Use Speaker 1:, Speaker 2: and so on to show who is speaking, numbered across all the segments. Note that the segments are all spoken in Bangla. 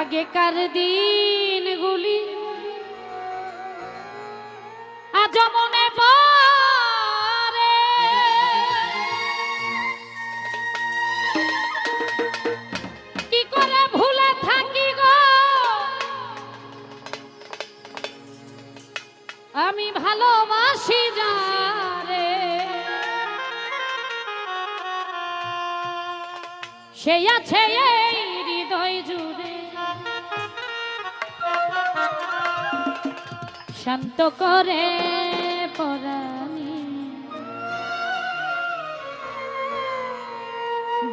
Speaker 1: আগেকার দিনগুলি আজ মনে পড়ে, কি করে ভুলে থাকি গো আমি ভালোবাসি যারে, সে আছে এই হৃদয় জুড়ে, শান্ত করে পরাণী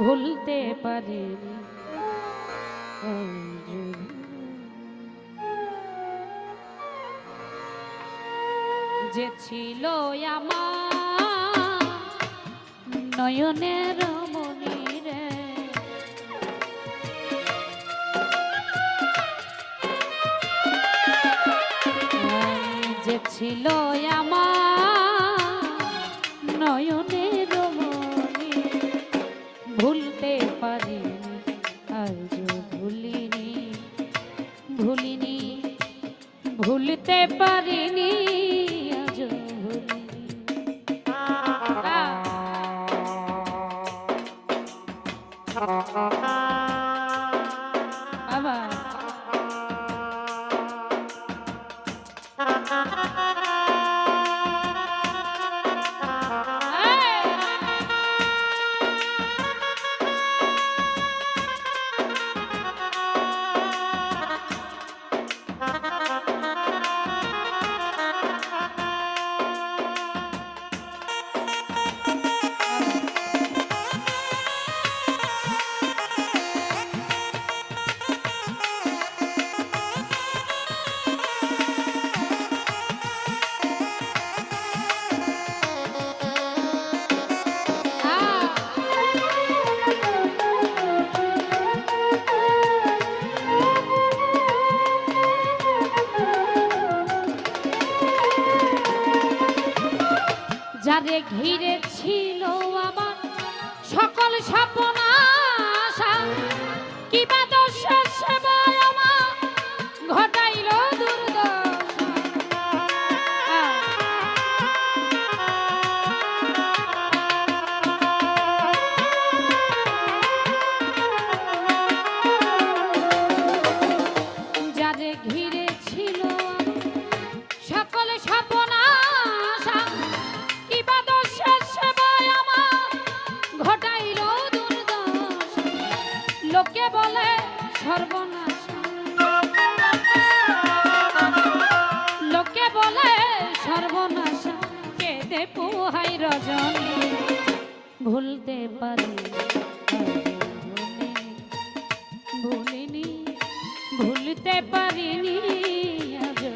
Speaker 1: ভুলতে পারিনি যে ছিল আমার নয়নের মনি রে, যে ছিল আমার নয়নের মনি, ভুলতে পারিনি আজও ভুলিনি, ভুলিনি ভুলতে পারিনি আজও ভুলিনি। আবার যারে ঘিরে ছিল আমার সকল স্বপ্ন আশা, কি বা দোষের সেবায় আমার ঘটাইল দুর্দশা, যারে ঘিরে ছিল সকল স্বপ্ন আশা, কি বা দোষের সেবায় আমার ঘটাইল দুর্দশা, লোকে বলে সর্বনাশা, লোকে বলে সর্বনাশা, কেঁদে পোহাই রজনী ভুলতে পারি ভুলিনি, ভুলতে পারিনি আজও।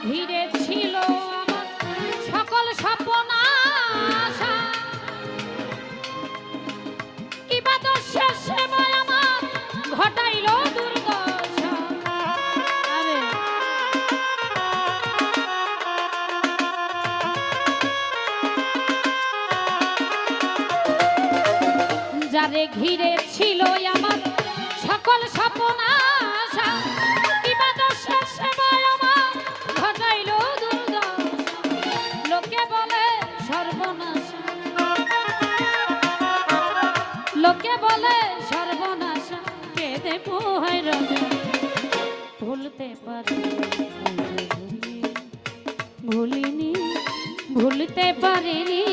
Speaker 1: ঘিরে ছিল আমার সকল স্বপ্ন আশা ইবাদত শেষে আমার ঘটাইল দুর্দশা আরে যারে ঘিরে ছিল আমার সকল স্বপ্ন আশা ইবাদত শেষে আমার ঘটাইল দুর্দশা লোকে বলে সর্বনাশা লোকে বলে সর্বনাশা কেঁদে পোহায় রাজা ভুলতে পারি ভুলিনি ভুলতে পারিনি